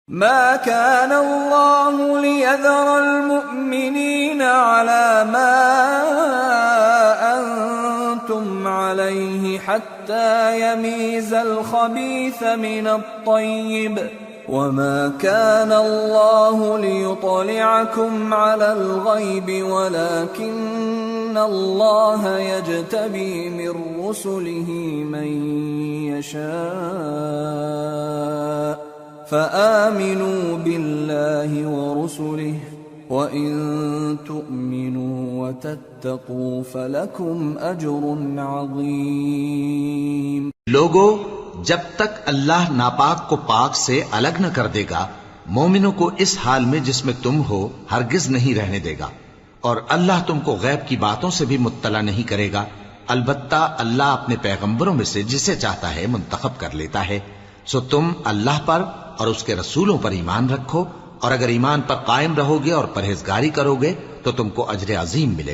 ما كان الله ليذر المؤمنين على ما أنتم عليه حتى يميز الخبيث من الطيب وما كان الله ليطلعكم على الغيب ولكن الله يجتبي من رسله من يشاء فآمنوا بالله ورسله وإن تؤمنوا وتتقوا فلكم أجر عظيم। लोगों, जब तक अल्लाह नापाक को पाक से अलग न कर देगा, मोमिनों को इस हाल में जिसमें तुम हो हरगिज नहीं रहने देगा। और अल्लाह तुमको गैब की बातों से भी मुत्तला नहीं करेगा। अलबत्ता अल्लाह अपने पैगंबरों में से जिसे चाहता है मुंतखब कर लेता है। सो तुम अल्लाह पर और उसके रसूलों पर ईमान रखो, और अगर ईमान पर कायम रहोगे और परहेजगारी करोगे तो तुमको अजर अजीम मिलेगा।